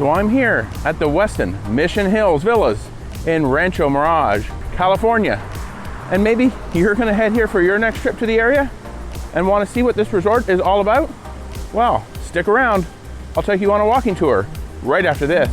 So I'm here at the Westin Mission Hills Villas in Rancho Mirage, California. And maybe you're gonna head here for your next trip to the area and wanna see what this resort is all about? Well, stick around. I'll take you on a walking tour right after this.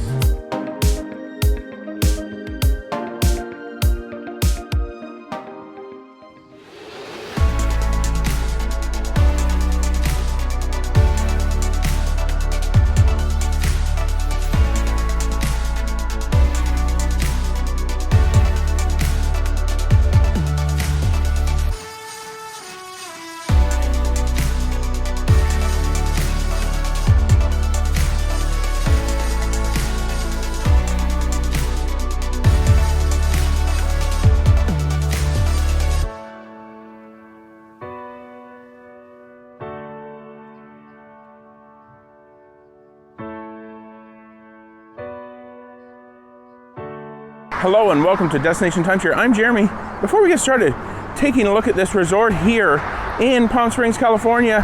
Hello and welcome to Destination Timeshare. I'm Jeremy. Before we get started, taking a look at this resort here in Palm Springs, California,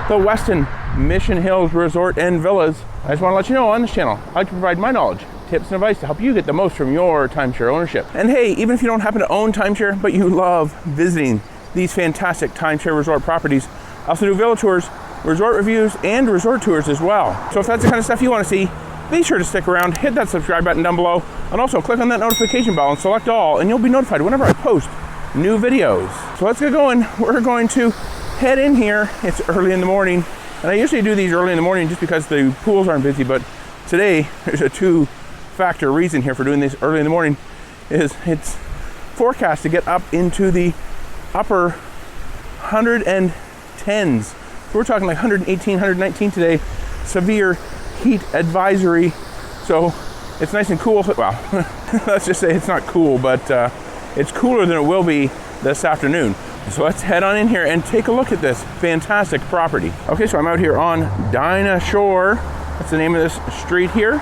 the Westin Mission Hills Resort and Villas. I just want to let you know on this channel, I like to provide my knowledge, tips and advice to help you get the most from your timeshare ownership. And hey, even if you don't happen to own timeshare, but you love visiting these fantastic timeshare resort properties, I also do villa tours, resort reviews, and resort tours as well. So if that's the kind of stuff you want to see, be sure to stick around, hit that subscribe button down below, and also click on that notification bell and select all, and you'll be notified whenever I post new videos. So let's get going. We're going to head in here. It's early in the morning, and I usually do these early in the morning just because the pools aren't busy, but today there's a two-factor reason here for doing this early in the morning. Is it's forecast to get up into the upper 110s. So we're talking like 118, 119 today. Severe heat advisory. So it's nice and cool. Well, let's just say it's not cool, but it's cooler than it will be this afternoon. So let's head on in here and take a look at this fantastic property. Okay, so I'm out here on Dinah Shore. That's the name of this street here.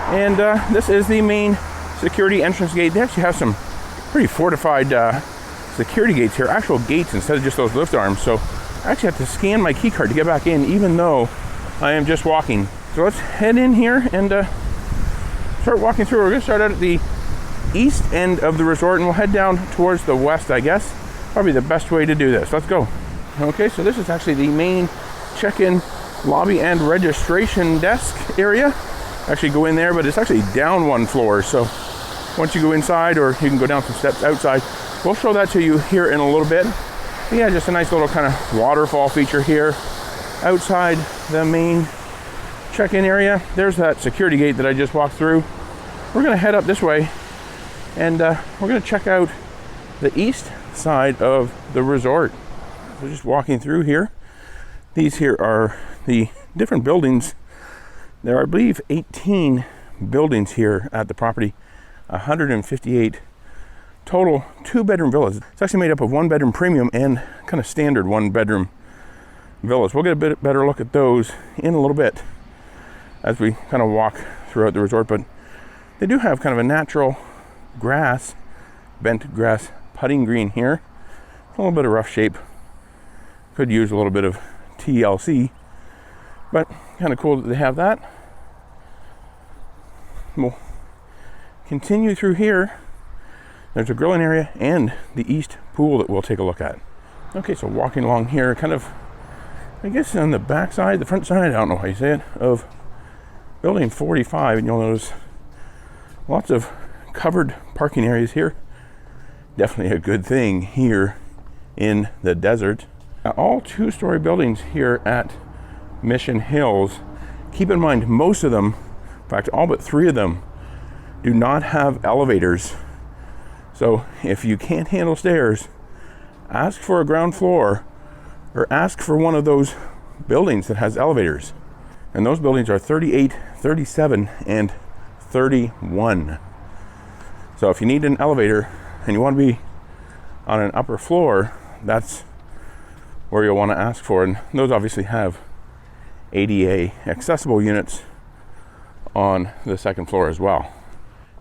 And this is the main security entrance gate. They actually have some pretty fortified security gates here, actual gates instead of just those lift arms. So I actually have to scan my key card to get back in, even though I am just walking. So let's head in here and start walking through. We're gonna start out at the east end of the resort and we'll head down towards the west, I guess. Probably the best way to do this. Let's go. Okay, so this is actually the main check-in lobby and registration desk area. Actually go in there, but it's actually down one floor. So once you go inside, or you can go down some steps outside, we'll show that to you here in a little bit. But yeah, just a nice little kind of waterfall feature here outside the main check-in area. There's that security gate that I just walked through. We're gonna head up this way and we're gonna check out the east side of the resort. So just walking through here. These here are the different buildings. There are, I believe, 18 buildings here at the property, 158 total 2-bedroom villas. It's actually made up of 1-bedroom premium and kind of standard 1-bedroom villas. We'll get a bit better look at those in a little bit as we kind of walk throughout the resort, but they do have kind of a natural grass, bent grass putting green here. A little bit of rough shape. Could use a little bit of TLC, but kind of cool that they have that. We'll continue through here. There's a grilling area and the east pool that we'll take a look at. Okay, so walking along here, kind of, I guess on the back side, the front side, I don't know how you say it, of building 45, and you'll notice lots of covered parking areas here. Definitely a good thing here in the desert. All 2-story buildings here at Mission Hills. Keep in mind, most of them, in fact, all but 3 of them, do not have elevators. So if you can't handle stairs, ask for a ground floor or ask for one of those buildings that has elevators. And those buildings are 38, 37, and 31. So if you need an elevator and you want to be on an upper floor, that's where you'll want to ask for. And those obviously have ADA accessible units on the second floor as well.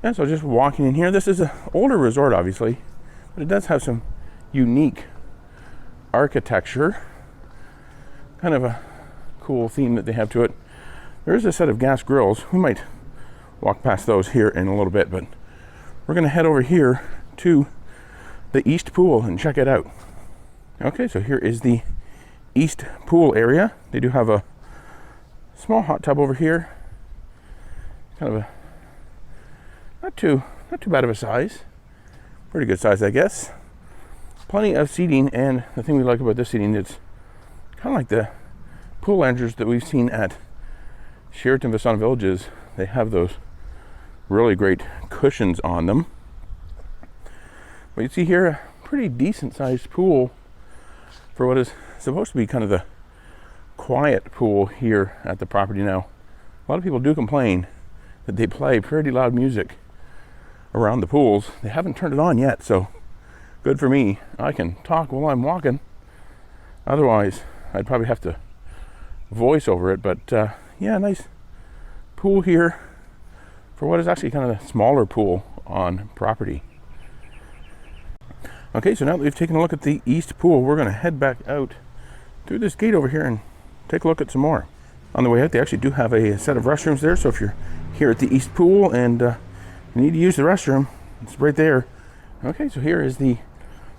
Yeah, so just walking in here, this is an older resort obviously, but it does have some unique architecture. Kind of a cool theme that they have to it. There is a set of gas grills. We might walk past those here in a little bit, but we're gonna head over here to the east pool and check it out. Okay, so here is the east pool area. They do have a small hot tub over here. Kind of a not too bad of a size. Pretty good size, I guess. Plenty of seating, and the thing we like about this seating, it's kind of like the pool loungers that we've seen at Sheraton Vistana Villages. They have those really great cushions on them. But you see here a pretty decent sized pool for what is supposed to be kind of the quiet pool here at the property. Now, a lot of people do complain that they play pretty loud music around the pools. They haven't turned it on yet, so good for me. I can talk while I'm walking. Otherwise, I'd probably have to voice over it. But yeah, nice pool here for what is actually kind of a smaller pool on property. Okay, so now that we've taken a look at the east pool, we're going to head back out through this gate over here and take a look at some more. On the way out, they actually do have a set of restrooms there, so if you're here at the east pool and you need to use the restroom, it's right there. Okay, so here is the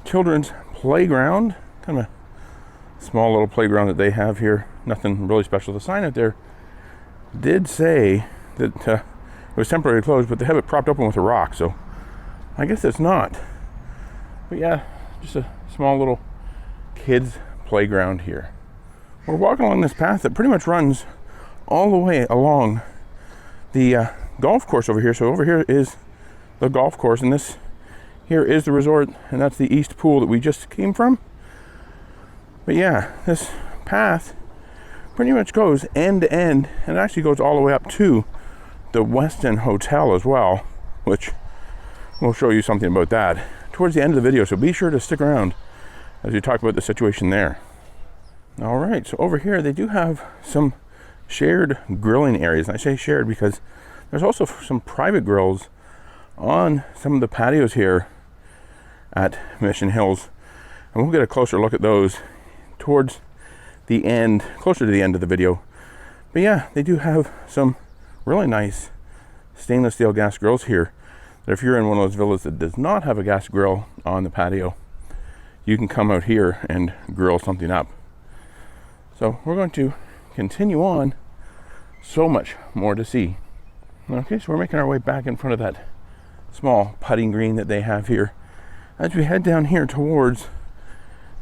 children's playground, kind of a small little playground that they have here. Nothing really special. The sign out there did say that it was temporarily closed, but they have it propped open with a rock, so I guess it's not. But yeah, just a small little kids playground here. We're walking along this path that pretty much runs all the way along the golf course over here. So over here is the golf course, and this here is the resort, and that's the east pool that we just came from. But yeah, this path pretty much goes end to end, and it actually goes all the way up to the Westin Hotel as well, which we'll show you something about that towards the end of the video, so be sure to stick around as we talk about the situation there. All right, so over here they do have some shared grilling areas, and I say shared because there's also some private grills on some of the patios here at Mission Hills, and we'll get a closer look at those towards the end, closer to the end of the video. But yeah, they do have some really nice stainless steel gas grills here, that if you're in one of those villas that does not have a gas grill on the patio, you can come out here and grill something up. So we're going to continue on. So much more to see. Okay, so we're making our way back in front of that small putting green that they have here as we head down here towards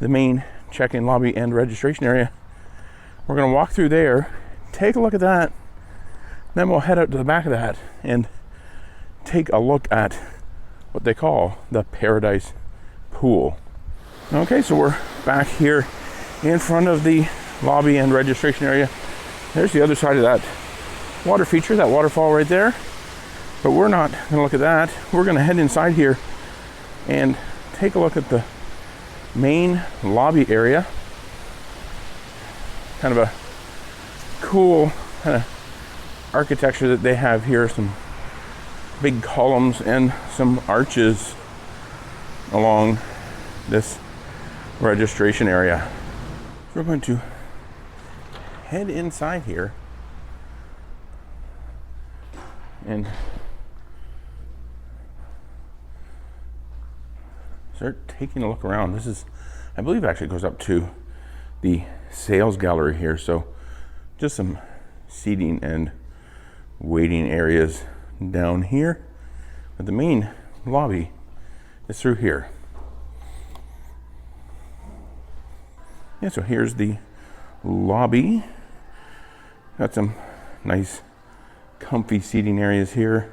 the main check-in lobby and registration area. We're going to walk through there, take a look at that, then we'll head out to the back of that and take a look at what they call the Paradise Pool. Okay, so we're back here in front of the lobby and registration area. There's the other side of that water feature, that waterfall right there. But we're not going to look at that. We're going to head inside here and take a look at the main lobby area. Kind of a cool kind of architecture that they have here. Some big columns and some arches along this registration area. We're going to head inside here and start taking a look around. This is, I believe, actually goes up to the sales gallery here. So just some seating and waiting areas down here. But the main lobby is through here. Yeah, so here's the lobby. Got some nice comfy seating areas here.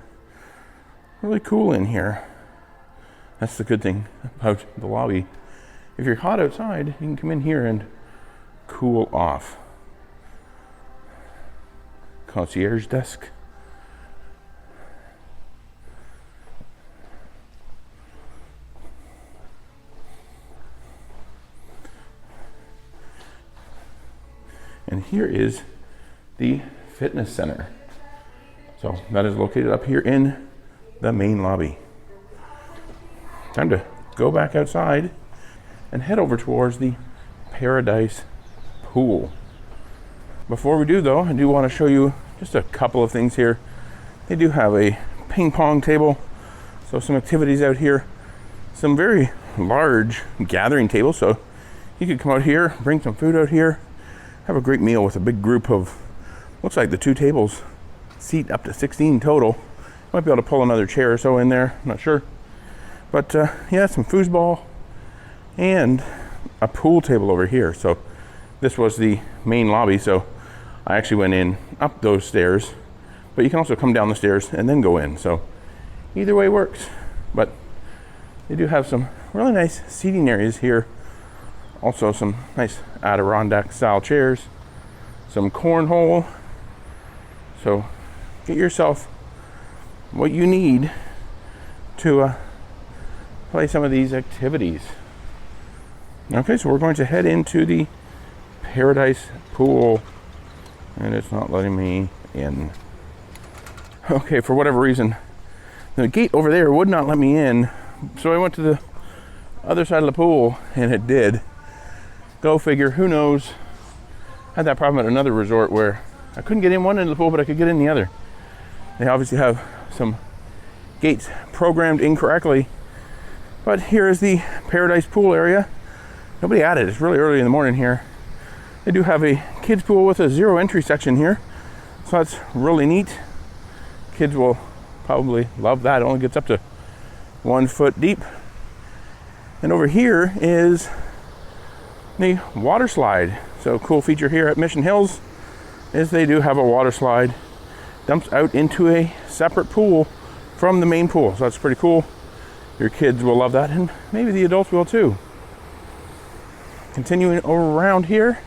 Really cool in here. That's the good thing about the lobby. If you're hot outside, you can come in here and cool off. Concierge desk. And here is the fitness center. So that is located up here in the main lobby. Time to go back outside and head over towards the Paradise Pool. Before we do though, I do want to show you just a couple of things here They do have a ping pong table, so some activities out here. Some very large gathering tables, so you could come out here, bring some food out here, have a great meal with a big group of, looks like the 2 tables seat up to 16 total. Might be able to pull another chair or so in there, I'm not sure. But yeah, some foosball and a pool table over here. So this was the main lobby, so I actually went in up those stairs, but you can also come down the stairs and then go in. So either way works. But they do have some really nice seating areas here. Also some nice Adirondack style chairs, some cornhole. So get yourself what you need to play some of these activities. Okay, so we're going to head into the Paradise Pool, and it's not letting me in. Okay, for whatever reason, the gate over there would not let me in, so I went to the other side of the pool, and it did. Go figure, who knows? Had that problem at another resort where I couldn't get in one end of the pool, but I could get in the other. They obviously have some gates programmed incorrectly. But here is the Paradise Pool area. Nobody at it. It's really early in the morning here. They do have a kids pool with a 0 entry section here, so that's really neat. Kids will probably love that. It only gets up to 1 foot deep. And over here is the water slide. So cool feature here at Mission Hills is they do have a water slide. Dumps out into a separate pool from the main pool. So that's pretty cool. Your kids will love that, and maybe the adults will too. Continuing around here,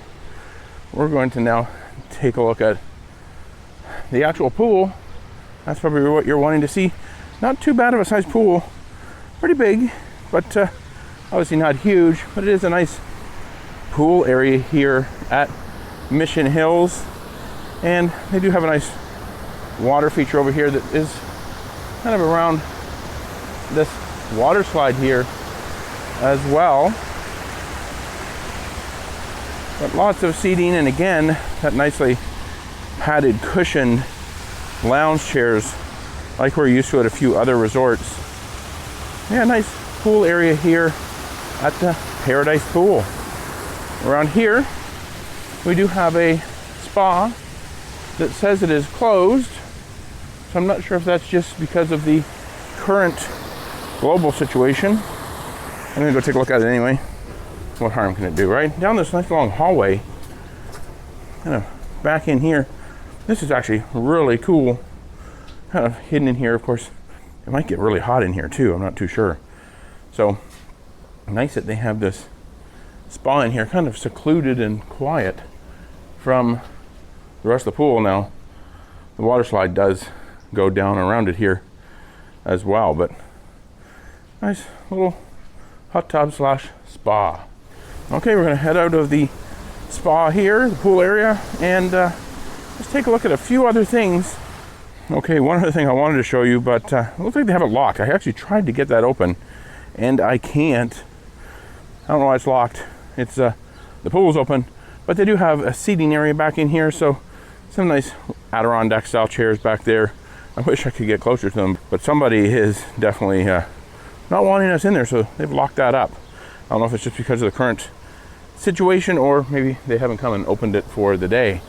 we're going to now take a look at the actual pool. That's probably what you're wanting to see. Not too bad of a size pool. Pretty big, but obviously not huge, but it is a nice pool area here at Mission Hills. And they do have a nice water feature over here that is kind of around this water slide here as well. But lots of seating, and again, that nicely padded cushioned lounge chairs like we're used to at a few other resorts. Yeah, nice pool area here at the Paradise Pool. Around here, we do have a spa that says it is closed. So I'm not sure if that's just because of the current global situation. I'm gonna go take a look at it anyway. What harm can it do, right? Down this nice long hallway, kind of back in here. This is actually really cool. Kind of hidden in here, of course. It might get really hot in here too, I'm not too sure. So nice that they have this spa in here, kind of secluded and quiet from the rest of the pool. Now, the water slide does go down around it here as well, but nice little hot tub slash spa. Okay, we're gonna head out of the spa here, the pool area, and let's take a look at a few other things. Okay, one other thing I wanted to show you, but it looks like they have it locked. I actually tried to get that open, and I can't. I don't know why it's locked. It's the pool's open, but they do have a seating area back in here, so some nice Adirondack style chairs back there. I wish I could get closer to them, but somebody is definitely not wanting us in there, so they've locked that up. I don't know if it's just because of the current situation, or maybe they haven't come and opened it for the day.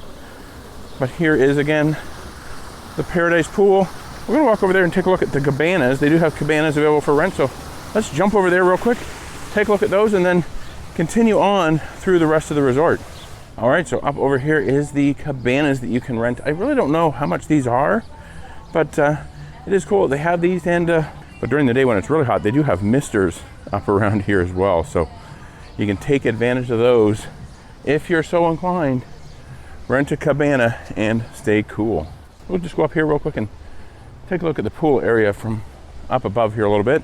But here is again the Paradise Pool. We're gonna walk over there and take a look at the cabanas. They do have cabanas available for rent, so let's jump over there real quick, take a look at those, and then continue on through the rest of the resort. All right, so up over here is the cabanas that you can rent. I really don't know how much these are, but it is cool. They have these, and but during the day when it's really hot, they do have misters up around here as well, so you can take advantage of those if you're so inclined. Rent a cabana and stay cool. We'll just go up here real quick and take a look at the pool area from up above here a little bit.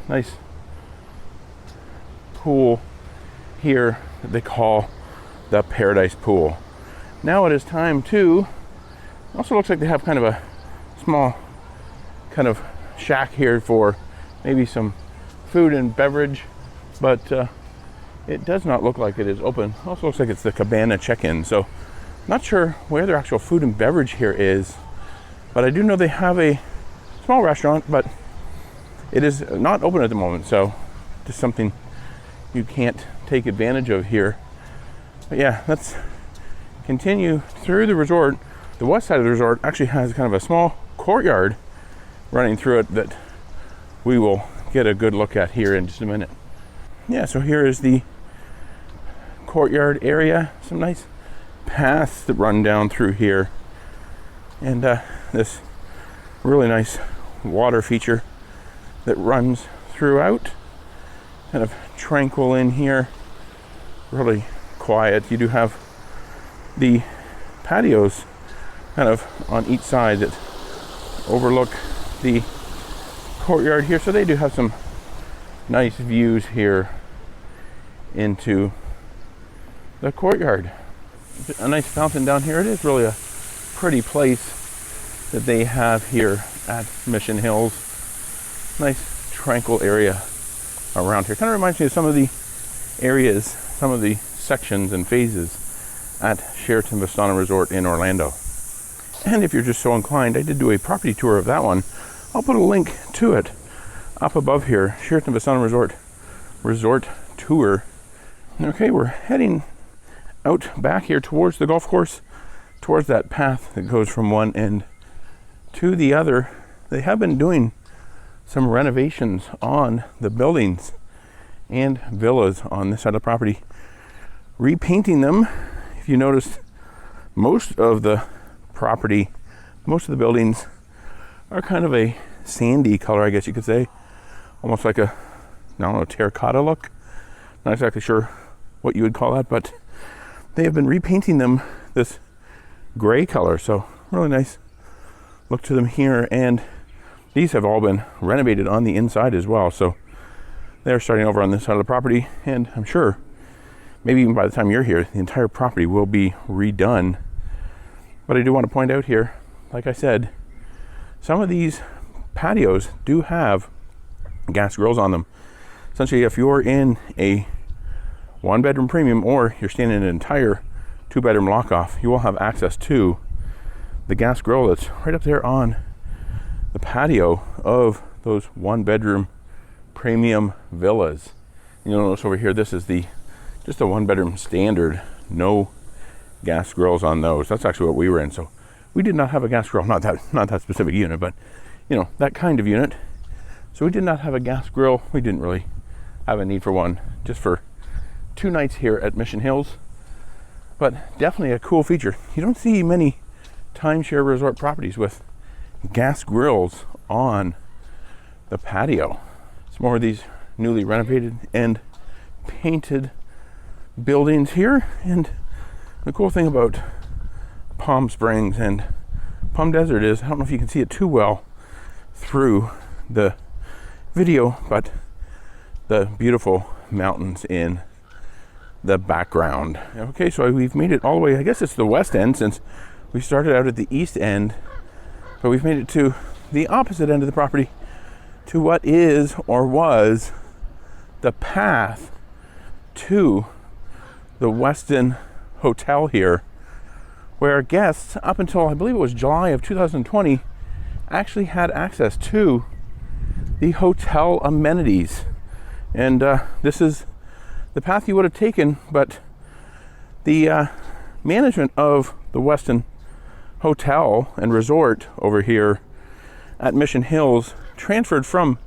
Nice pool here that they call the Paradise Pool. Now it is time to, also looks like they have kind of a small kind of shack here for maybe some food and beverage, but it does not look like it is open. Also looks like it's the cabana check-in, so not sure where their actual food and beverage here is. But I do know they have a small restaurant, but it is not open at the moment, so just something you can't take advantage of here. But yeah, let's continue through the resort. The west side of the resort actually has kind of a small courtyard running through it that we will get a good look at here in just a minute. Yeah, so here is the courtyard area. Some nice paths that run down through here, and this really nice water feature that runs throughout. Kind of tranquil in here, really quiet. You do have the patios kind of on each side that overlook the courtyard here, so they do have some nice views here into the courtyard. A nice fountain down here. It is really a pretty place that they have here at Mission Hills. Nice tranquil area around here. Kind of reminds me of some of the areas, some of the sections and phases at Sheraton Vistana Resort in Orlando. And if you're just so inclined, I did do a property tour of that one. I'll put a link to it up above here. Sheraton Vistana Resort Tour. Okay, we're heading out back here towards the golf course, towards that path that goes from one end to the other. They have been doing some renovations on the buildings and villas on this side of the property, repainting them. If you notice, most of the property, most of the buildings are kind of a sandy color, I guess you could say, almost like a, I don't know, terracotta look. Not exactly sure what you would call that, but they have been repainting them this gray color, so really nice look to them here. And these have all been renovated on the inside as well, so they're starting over on this side of the property, and I'm sure maybe even by the time you're here, the entire property will be redone. But I do want to point out here, like I said, some of these patios do have gas grills on them. Essentially, if you're in a one-bedroom premium or you're staying in an entire two-bedroom lock-off, you will have access to the gas grill that's right up there on the patio of those one-bedroom premium villas. You'll notice over here, this is just a one-bedroom standard, no gas grills on those. That's actually what we were in, so we did not have a gas grill, not that specific unit, but you know, that kind of unit. So we did not have a gas grill. We didn't really have a need for one just for 2 nights here at Mission Hills, but definitely a cool feature. You don't see many timeshare resort properties with gas grills on the patio. Some more of these newly renovated and painted buildings here. And the cool thing about Palm Springs and Palm Desert is, I don't know if you can see it too well through the video, but the beautiful mountains in the background. Okay, so we've made it all the way, I guess it's the west end, since we started out at the east end, but we've made it to the opposite end of the property, to what is or was the path to the Westin Hotel here, where guests up until I believe it was July of 2020 actually had access to the hotel amenities. And this is the path you would have taken, but the management of the Westin Hotel and Resort over here at Mission Hills transferred from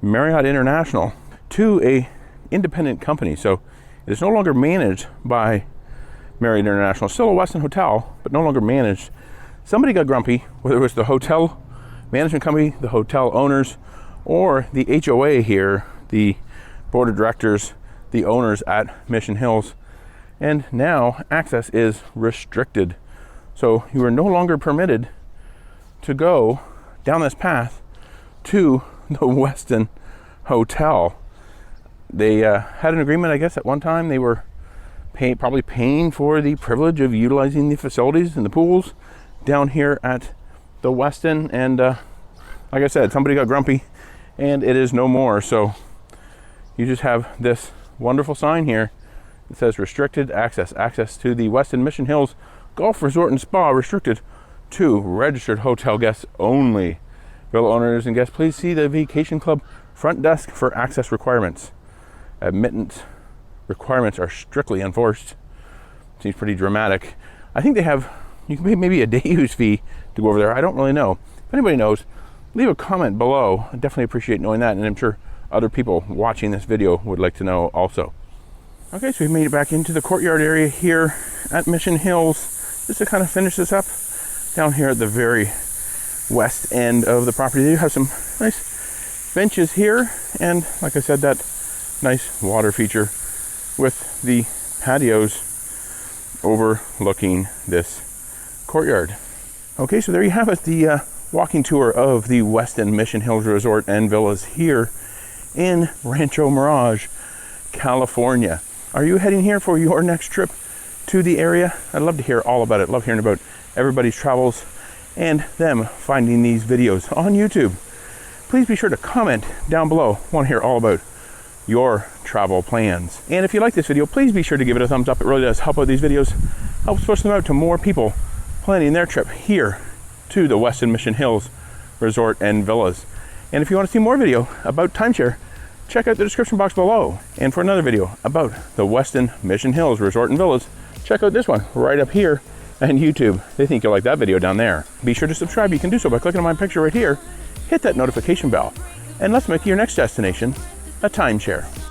Marriott International to a independent company. So it is no longer managed by Marriott International. Still a Westin hotel, but no longer managed. Somebody got grumpy, whether it was the hotel management company, the hotel owners, or the HOA here, the board of directors, the owners at Mission Hills. And now access is restricted. So you are no longer permitted to go down this path to the Westin Hotel. They had an agreement, I guess, at one time. They were probably paying for the privilege of utilizing the facilities and the pools down here at the Westin. And like I said, somebody got grumpy and it is no more. So you just have this wonderful sign here. It says restricted access. Access to the Westin Mission Hills Golf Resort and Spa restricted 2, registered hotel guests only. Villa owners and guests, please see the Vacation Club front desk for access requirements. Admittance requirements are strictly enforced. Seems pretty dramatic. I think they have, you can pay maybe a day use fee to go over there. I don't really know. If anybody knows, leave a comment below. I definitely appreciate knowing that, and I'm sure other people watching this video would like to know also. Okay, so we made it back into the courtyard area here at Mission Hills. Just to kind of finish this up, down here at the very west end of the property, they have some nice benches here, and like I said, that nice water feature with the patios overlooking this courtyard. Okay, so there you have it, the walking tour of the Westin Mission Hills Resort and Villas here in Rancho Mirage, California. Are you heading here for your next trip to the area? I'd love to hear all about it. Love hearing about everybody's travels and them finding these videos on YouTube. Please be sure to comment down below. I want to hear all about your travel plans. And if you like this video, please be sure to give it a thumbs up. It really does help out these videos, helps push them out to more people planning their trip here to the Westin Mission Hills Resort and Villas. And if you want to see more video about timeshare, check out the description box below. And for another video about the Westin Mission Hills Resort and Villas, check out this one right up here on YouTube. They think you'll like that video down there. Be sure to subscribe. You can do so by clicking on my picture right here. Hit that notification bell. And let's make your next destination a timeshare.